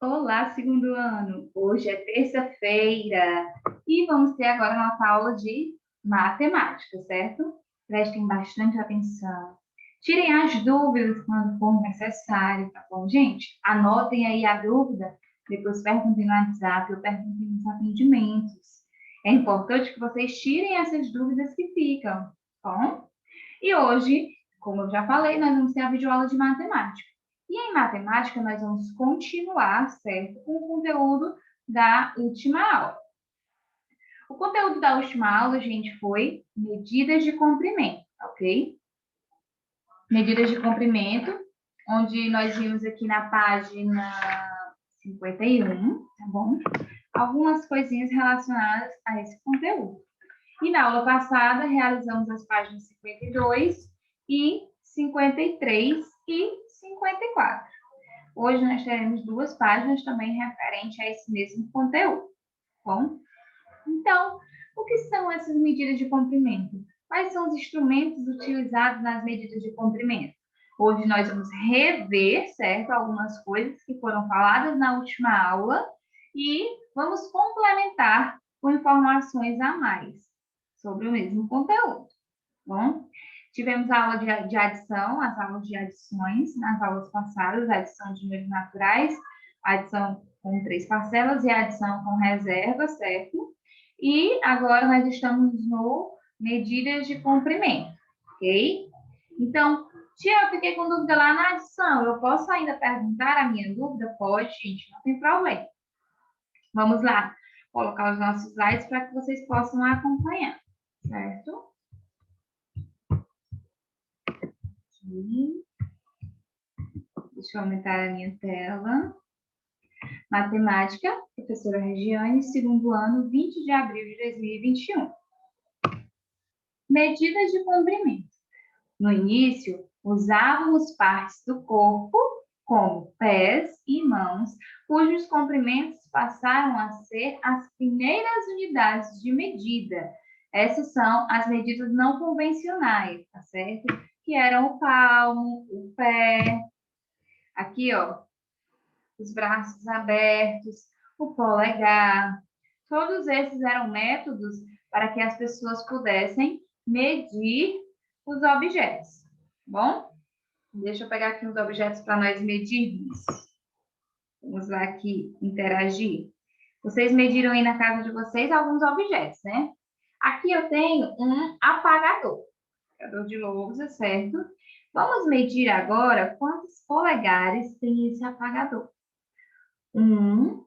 Olá, segundo ano! Hoje é terça-feira e vamos ter agora nossa aula de matemática, certo? Prestem bastante atenção. Tirem as dúvidas quando for necessário, tá bom, gente? Anotem aí a dúvida, depois perguntem no WhatsApp ou perguntem nos atendimentos. É importante que vocês tirem essas dúvidas que ficam, tá bom? E hoje, como eu já falei, nós vamos ter a videoaula de matemática. E em matemática, nós vamos continuar, certo, com o conteúdo da última aula. O conteúdo da última aula, gente, foi medidas de comprimento, ok? Medidas de comprimento, onde nós vimos aqui na página 51, tá bom? Algumas coisinhas relacionadas a esse conteúdo. E na aula passada, realizamos as páginas 52 e 53 e 54. Hoje nós teremos duas páginas também referentes a esse mesmo conteúdo. Bom, então, o que são essas medidas de comprimento? Quais são os instrumentos utilizados nas medidas de comprimento? Hoje nós vamos rever, certo, algumas coisas que foram faladas na última aula e vamos complementar com informações a mais sobre o mesmo conteúdo. Bom, tivemos a aula de adição, as aulas de adições nas aulas passadas, a adição de números naturais, a adição com 3 parcelas e a adição com reserva, certo? E agora nós estamos no medidas de comprimento, ok? Então, tia, eu fiquei com dúvida lá na adição, eu posso ainda perguntar a minha dúvida? Pode, gente, não tem problema. Vamos lá, colocar os nossos slides para que vocês possam acompanhar, certo? Aqui. Deixa eu aumentar a minha tela. Matemática, professora Regiane, segundo ano, 20 de abril de 2021. Medidas de comprimento. No início, usávamos partes do corpo, como pés e mãos, cujos comprimentos passaram a ser as primeiras unidades de medida. Essas são as medidas não convencionais, tá certo? Que eram o palmo, o pé. Aqui, ó, os braços abertos, o polegar. Todos esses eram métodos para que as pessoas pudessem medir os objetos. Bom, deixa eu pegar aqui os objetos para nós medirmos. Vamos lá aqui interagir. Vocês mediram aí na casa de vocês alguns objetos, né? Aqui eu tenho um apagador de lousa, certo? Vamos medir agora quantos polegares tem esse apagador. 1,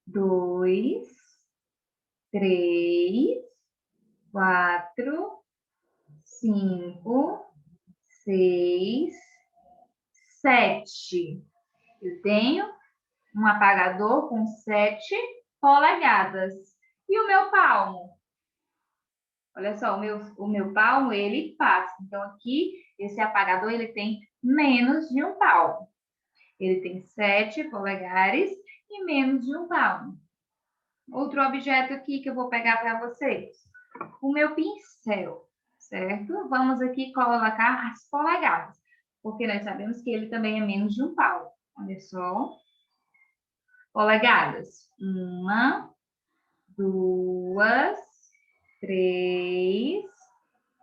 2, 3, 4, 5, 6, 7. Eu tenho um apagador com 7 polegadas. E o meu palmo? Olha só, o meu palmo, ele passa. Então, aqui, esse apagador, ele tem menos de um palmo. Ele tem 7 polegares e menos de um palmo. Outro objeto aqui que eu vou pegar para vocês. O meu pincel, certo? Vamos aqui colocar as polegadas, porque nós sabemos que ele também é menos de um palmo. Olha só. Polegadas. 1, 2, 3,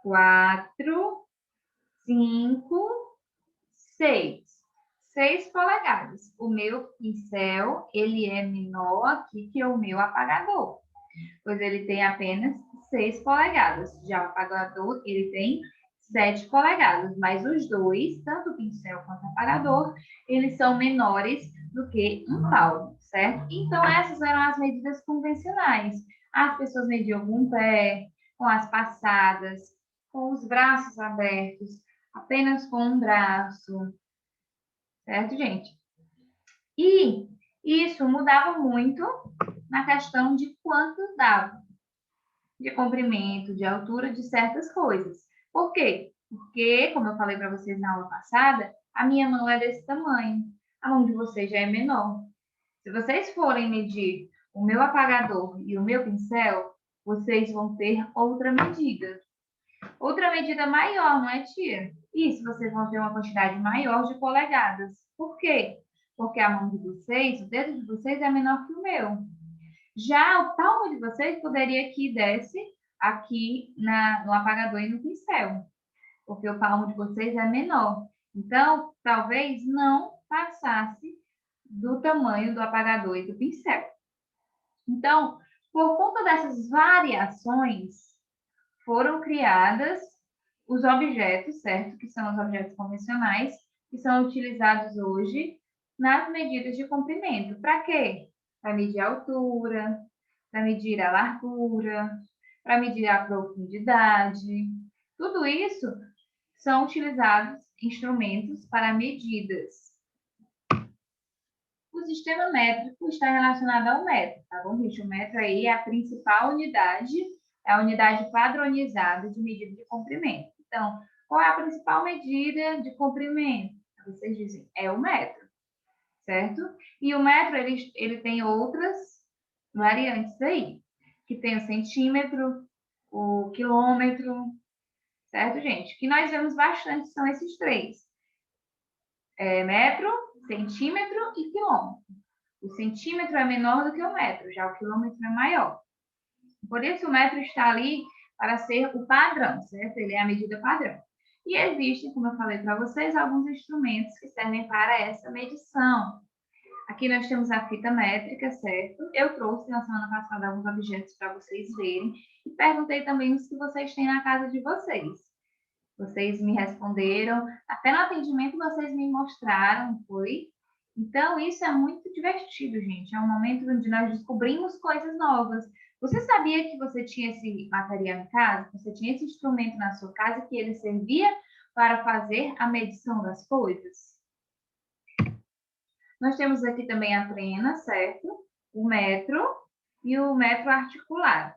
4, 5, 6. 6 polegadas. O meu pincel, ele é menor aqui que o meu apagador, pois ele tem apenas 6 polegadas. Já o apagador, ele tem 7 polegadas, mas os dois, tanto o pincel quanto o apagador, eles são menores do que um palmo, certo? Então, essas eram as medidas convencionais. As pessoas mediam com o pé, com as passadas, com os braços abertos, apenas com um braço, certo, gente? E isso mudava muito na questão de quanto dava de comprimento, de altura de certas coisas. Por quê? Porque, como eu falei para vocês na aula passada, a minha mão é desse tamanho, a mão de vocês já é menor. Se vocês forem medir o meu apagador e o meu pincel, vocês vão ter outra medida. Outra medida maior, não é, tia? Isso, vocês vão ter uma quantidade maior de polegadas. Por quê? porque a mão de vocês, o dedo de vocês é menor que o meu. Já o palmo de vocês poderia que desce aqui no apagador e no pincel, porque o palmo de vocês é menor. Então, talvez não passasse do tamanho do apagador e do pincel. Então, por conta dessas variações, foram criadas os objetos, certo? Que são os objetos convencionais, que são utilizados hoje nas medidas de comprimento. Para quê? Para medir a altura, para medir a largura, para medir a profundidade. Tudo isso são utilizados instrumentos para medidas. O sistema métrico está relacionado ao metro, tá bom, gente? O metro aí é a principal unidade, é a unidade padronizada de medida de comprimento. Então, qual é a principal medida de comprimento? Vocês dizem, é o metro, certo? E o metro, ele tem outras variantes aí, que tem o centímetro, o quilômetro, certo, gente? O que nós vemos bastante são esses três. Metro, centímetro e quilômetro. O centímetro é menor do que o metro, já o quilômetro é maior. Por isso, o metro está ali para ser o padrão, certo? Ele é a medida padrão. E existem, como eu falei para vocês, alguns instrumentos que servem para essa medição. Aqui nós temos a fita métrica, certo? Eu trouxe na semana passada alguns objetos para vocês verem e perguntei também os que vocês têm na casa de vocês. Vocês me responderam, até no atendimento vocês me mostraram, foi? Então, isso é muito divertido, gente. É um momento onde nós descobrimos coisas novas. Você sabia que você tinha esse material em casa? Você tinha esse instrumento na sua casa que ele servia para fazer a medição das coisas? Nós temos aqui também a trena, certo? O metro e o metro articulado.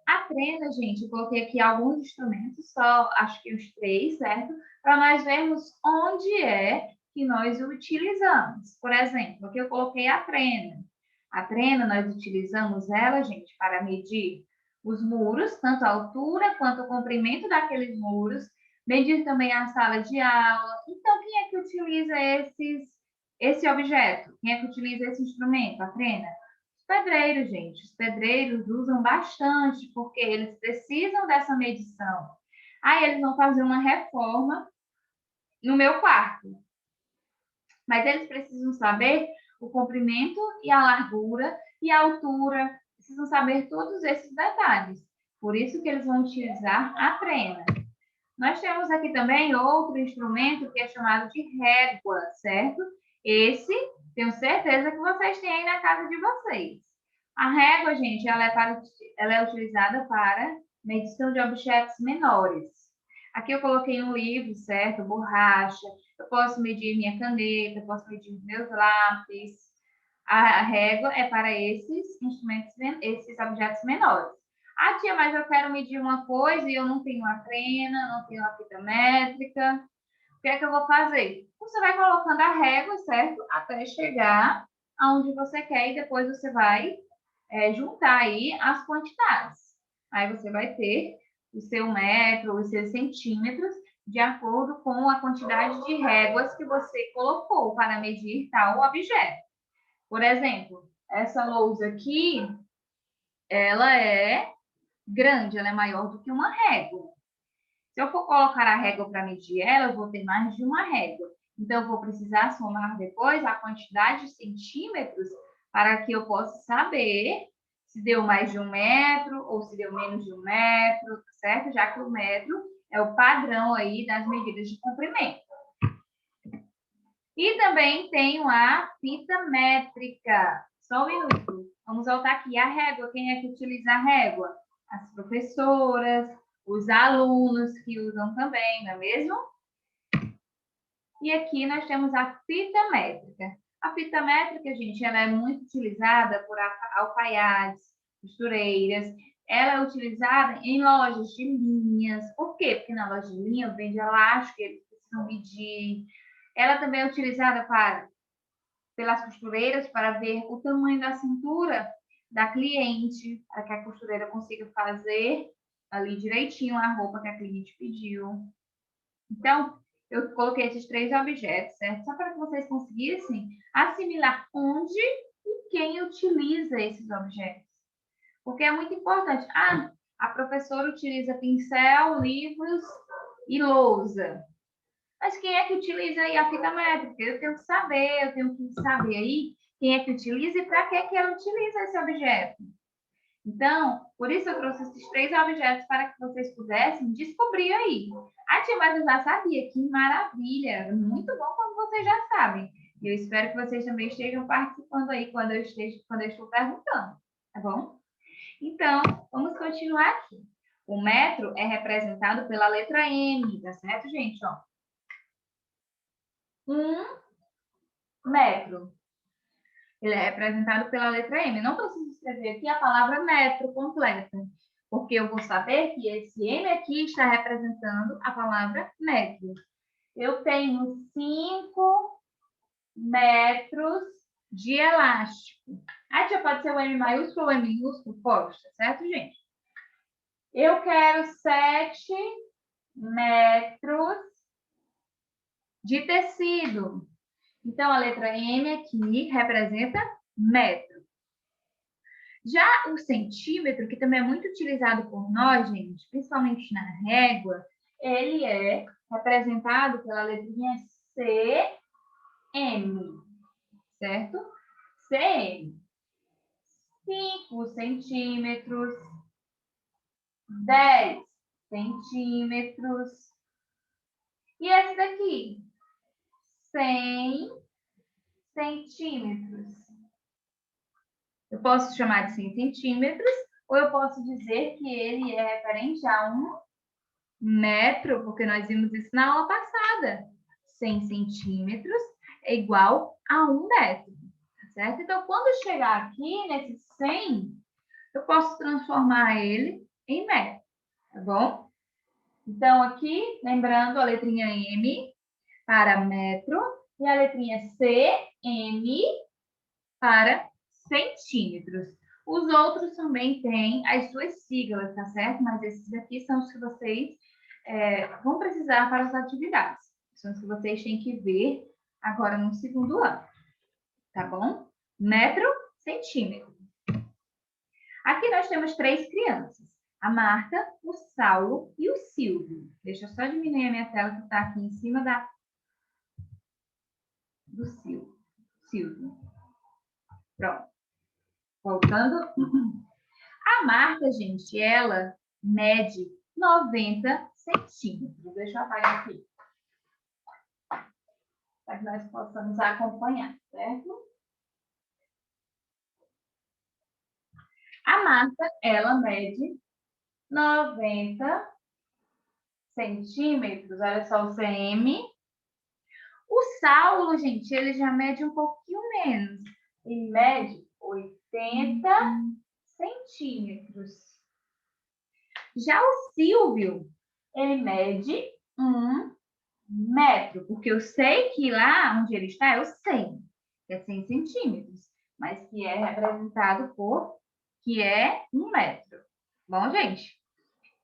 A trena, gente, eu coloquei aqui alguns instrumentos, só acho que os 3, certo? Para nós vermos onde é que nós o utilizamos. Por exemplo, aqui eu coloquei a trena. A trena, nós utilizamos ela, gente, para medir os muros, tanto a altura quanto o comprimento daqueles muros, medir também a sala de aula. Então, quem é que utiliza esse objeto? Quem é que utiliza esse instrumento, a trena? Pedreiros, gente. Os pedreiros usam bastante, porque eles precisam dessa medição. Aí eles vão fazer uma reforma no meu quarto. Mas eles precisam saber o comprimento e a largura e a altura. Precisam saber todos esses detalhes. Por isso que eles vão utilizar a trena. Nós temos aqui também outro instrumento que é chamado de régua, certo? Esse, tenho certeza que vocês têm aí na casa de vocês. A régua, gente, ela é utilizada para medição de objetos menores. Aqui eu coloquei um livro, certo? Borracha. Eu posso medir minha caneta, eu posso medir meus lápis. A régua é para esses instrumentos, esses objetos menores. Ah, tia, mas eu quero medir uma coisa e eu não tenho a trena, não tenho a fita métrica. O que é que eu vou fazer? Você vai colocando a régua, certo? Até chegar aonde você quer e depois você vai juntar aí as quantidades. Aí você vai ter o seu metro, os seus centímetros, de acordo com a quantidade de réguas que você colocou para medir tal objeto. Por exemplo, essa lousa aqui, ela é grande, ela é maior do que uma régua. Se eu for colocar a régua para medir ela, eu vou ter mais de uma régua. Então, eu vou precisar somar depois a quantidade de centímetros para que eu possa saber se deu mais de 1 metro ou se deu menos de 1 metro, certo? Já que o metro é o padrão aí das medidas de comprimento. E também tenho a fita métrica. Só um minuto. Vamos voltar aqui. A régua, quem é que utiliza a régua? As professoras, os alunos que usam também, não é mesmo? E aqui nós temos a fita métrica. A fita métrica, gente, ela é muito utilizada por alfaiates, costureiras. Ela é utilizada em lojas de linhas. Por quê? Porque na loja de linha vende elástico, eles precisam medir. Ela também é utilizada pelas costureiras para ver o tamanho da cintura da cliente, para que a costureira consiga fazer ali direitinho a roupa que a cliente pediu. Então, eu coloquei esses 3 objetos, certo? Só para que vocês conseguissem assimilar onde e quem utiliza esses objetos. Porque é muito importante. Ah, a professora utiliza pincel, livros e lousa. Mas quem é que utiliza aí a fita métrica? Eu tenho que saber aí quem é que utiliza e para que ela utiliza esse objeto. Então, por isso eu trouxe esses 3 objetos para que vocês pudessem descobrir aí. A tia, mas eu já sabia, que maravilha! Muito bom quando vocês já sabem. E eu espero que vocês também estejam participando aí quando eu estou perguntando, tá bom? Então, vamos continuar aqui. O metro é representado pela letra M, tá certo, gente? Ó. 1 metro. Ele é representado pela letra M. Não preciso escrever aqui a palavra metro completa, porque eu vou saber que esse M aqui está representando a palavra metro. Eu tenho 5 metros de elástico. A tia pode ser o M maiúsculo ou M minúsculo? Pode, certo, gente? Eu quero 7 metros de tecido. Então, a letra M aqui representa metro. Já o centímetro, que também é muito utilizado por nós, gente, principalmente na régua, ele é representado pela letrinha CM, certo? CM. 5 centímetros, 10 centímetros. E esse daqui? 100 centímetros. Eu posso chamar de 100 centímetros, ou eu posso dizer que ele é referente a 1 metro, porque nós vimos isso na aula passada. 100 centímetros é igual a 1 metro, tá certo? Então, quando chegar aqui nesse 100, eu posso transformar ele em metro, tá bom? Então, aqui, lembrando a letrinha M para metro e a letrinha CM para centímetros. Os outros também têm as suas siglas, tá certo? Mas esses aqui são os que vocês vão precisar para as atividades. São os que vocês têm que ver agora no segundo ano, tá bom? Metro, centímetro. Aqui nós temos 3 crianças. A Marta, o Saulo e o Silvio. Deixa eu só diminuir a minha tela que está aqui em cima do Silvio. Pronto. Voltando. A Marta, gente, ela mede 90 centímetros. Deixa eu apagar aqui. Para que nós possamos acompanhar, certo? A Marta, ela mede 90 centímetros. Olha só o CM. O Saulo, gente, ele já mede um pouquinho menos. Ele mede 80 centímetros. Já o Silvio, ele mede 1 metro, porque eu sei que lá onde ele está é o 100, que é 100 centímetros, mas que é representado por, que é 1 metro. Bom, gente?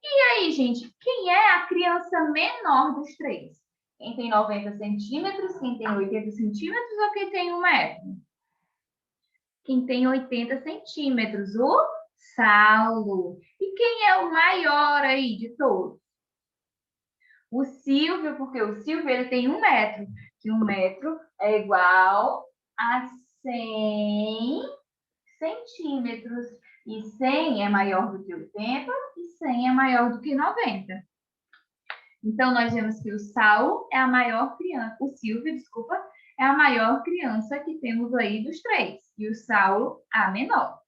E aí, gente, quem é a criança menor dos 3? Quem tem 90 centímetros, quem tem 80 centímetros ou quem tem 1 metro? Quem tem 80 centímetros, o Saulo. E quem é o maior aí de todos? O Silvio, porque o Silvio ele tem 1 metro, que 1 metro é igual a 100 centímetros. E 100 é maior do que 80 e 100 é maior do que 90. Então, nós vemos que o Saulo é a maior criança, o Silvio, desculpa, é a maior criança que temos aí dos 3. E o Saulo, a menor.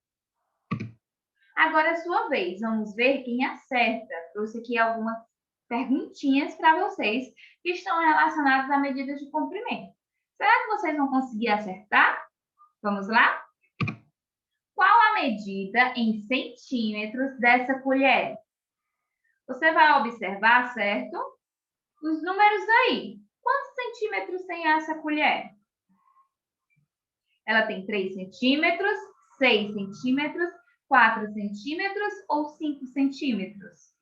Agora é a sua vez. Vamos ver quem acerta. Trouxe aqui algumas perguntinhas para vocês que estão relacionadas a medidas de comprimento. Será que vocês vão conseguir acertar? Vamos lá? Qual a medida em centímetros dessa colher? Você vai observar, certo? Os números aí. Quantos centímetros tem essa colher? Ela tem 3 centímetros, 6 centímetros, 4 centímetros ou 5 centímetros?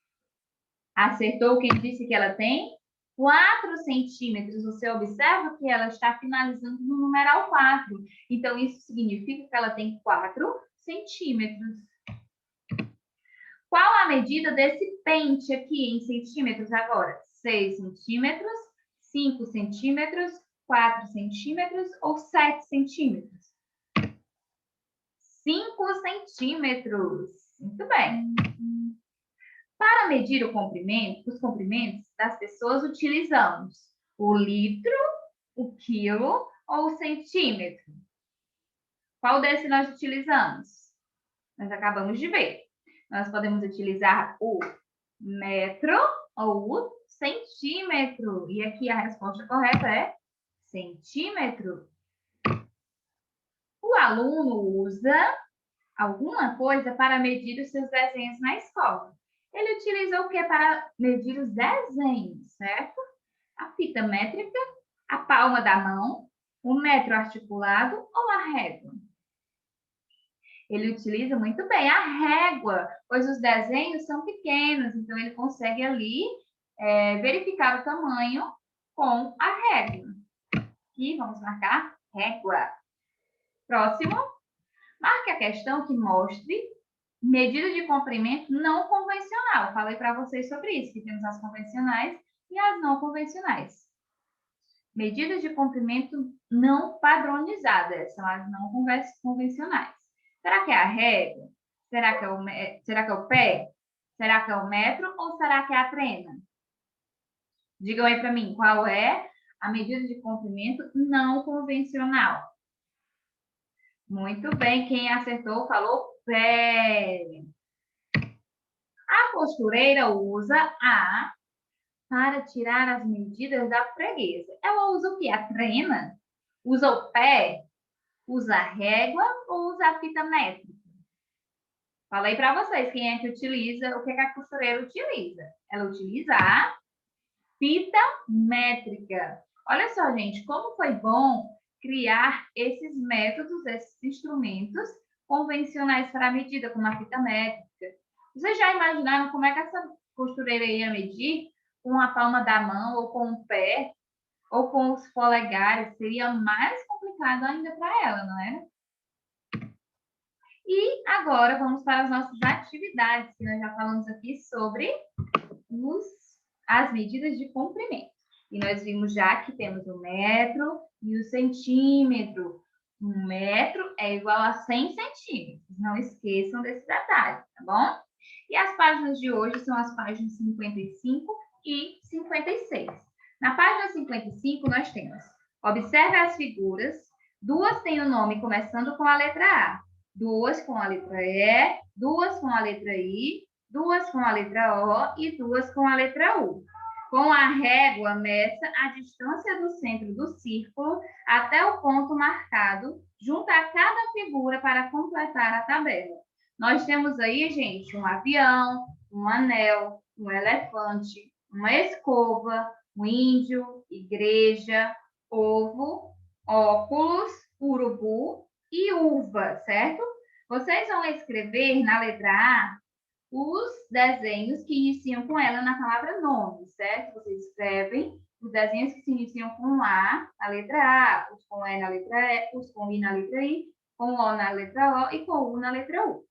Acertou quem disse que ela tem 4 centímetros. Você observa que ela está finalizando no numeral 4. Então, isso significa que ela tem 4 centímetros. Qual a medida desse pente aqui em centímetros agora? 6 centímetros, 5 centímetros, 4 centímetros ou 7 centímetros? 5 centímetros. Muito bem. Para medir o comprimento, os comprimentos das pessoas, utilizamos o litro, o quilo ou o centímetro. Qual desses nós utilizamos? Nós acabamos de ver. Nós podemos utilizar o metro ou o centímetro. E aqui a resposta correta é centímetro. O aluno usa alguma coisa para medir os seus desenhos na escola. Ele utiliza o que para medir os desenhos, certo? A fita métrica, a palma da mão, o metro articulado ou a régua? Ele utiliza muito bem a régua, pois os desenhos são pequenos, então ele consegue ali verificar o tamanho com a régua. Aqui vamos marcar régua. Próximo, marque a questão que mostre medida de comprimento não convencional. Falei para vocês sobre isso, que temos as convencionais e as não convencionais. Medidas de comprimento não padronizadas, são as não convencionais. Será que é a régua? Será que é o pé? Será que é o metro ou será que é a trena? Digam aí para mim, qual é a medida de comprimento não convencional? Muito bem, quem acertou falou pé. A costureira usa a para tirar as medidas da freguesa. Ela usa o quê? A trena? Usa o pé? Usa a régua ou usa a fita métrica? Falei para vocês quem é que utiliza, o que a costureira utiliza. Ela utiliza a fita métrica. Olha só, gente, como foi bom criar esses métodos, esses instrumentos convencionais para a medida, como a fita métrica. Vocês já imaginaram como é que essa costureira ia medir? Com a palma da mão, ou com o pé, ou com os polegares? Seria mais complicado ainda para ela, não é? E agora vamos para as nossas atividades, que nós já falamos aqui sobre as medidas de comprimento. E nós vimos já que temos o metro e o centímetro. Um metro é igual a 100 centímetros. Não esqueçam desse detalhe, tá bom? E as páginas de hoje são as páginas 55 e 56. Na página 55, nós temos: observe as figuras. Duas têm o nome começando com a letra A, duas com a letra E, duas com a letra I, duas com a letra O e duas com a letra U. Com a régua, meça a distância do centro do círculo até o ponto marcado junto a cada figura para completar a tabela. Nós temos aí, gente, um avião, um anel, um elefante, uma escova, um índio, igreja, ovo, óculos, urubu e uva, certo? Vocês vão escrever na letra A os desenhos que iniciam com ela na palavra nome, certo? Vocês escrevem os desenhos que se iniciam com A, a letra A, os com E na letra E, os com I na letra I, com O na letra O e com U na letra U.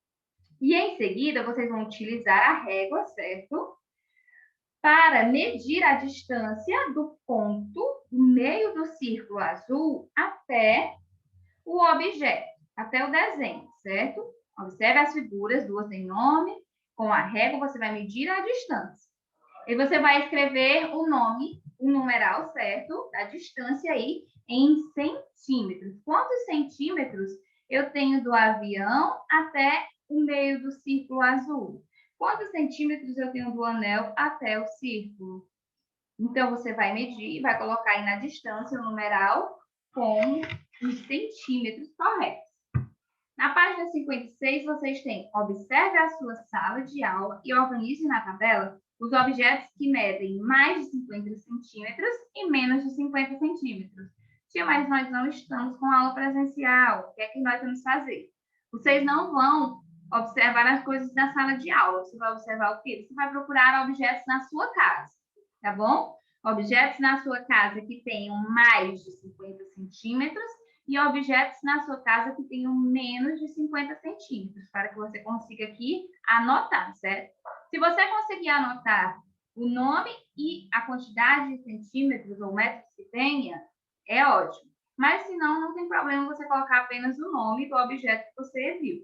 E em seguida, vocês vão utilizar a régua, certo? Para medir a distância do ponto no meio do círculo azul até o objeto, até o desenho, certo? Observe as figuras, duas têm nome. Com a régua, você vai medir a distância. E você vai escrever o nome, o numeral, certo? Da distância aí em centímetros. Quantos centímetros eu tenho do avião até o meio do círculo azul? Quantos centímetros eu tenho do anel até o círculo? Então, você vai medir, vai colocar aí na distância o numeral com os centímetros corretos. Na página 56, vocês têm: observe a sua sala de aula e organize na tabela os objetos que medem mais de 50 centímetros e menos de 50 centímetros. Tia, mas nós não estamos com aula presencial. O que é que nós vamos fazer? Vocês não vão observar as coisas na sala de aula. Você vai observar o quê? Você vai procurar objetos na sua casa, tá bom? Objetos na sua casa que tenham mais de 50 centímetros e objetos na sua casa que tenham menos de 50 centímetros, para que você consiga aqui anotar, certo? Se você conseguir anotar o nome e a quantidade de centímetros ou metros que tenha, é ótimo. Mas, se não, não tem problema você colocar apenas o nome do objeto que você viu.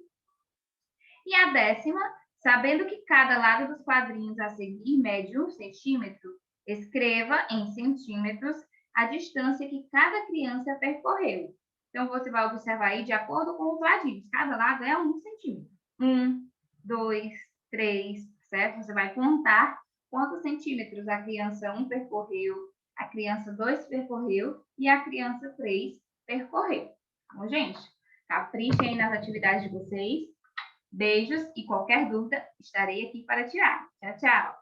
E a 10ª, sabendo que cada lado dos quadrinhos a seguir mede 1 centímetro, escreva em centímetros a distância que cada criança percorreu. Então, você vai observar aí de acordo com os ladinhos. Cada lado é 1 centímetro. 1, 2, 3, certo? Você vai contar quantos centímetros a criança 1 percorreu, a criança 2 percorreu e a criança 3 percorreu. Tá bom, gente? Caprichem aí nas atividades de vocês. Beijos e qualquer dúvida, estarei aqui para tirar. Tchau, tchau!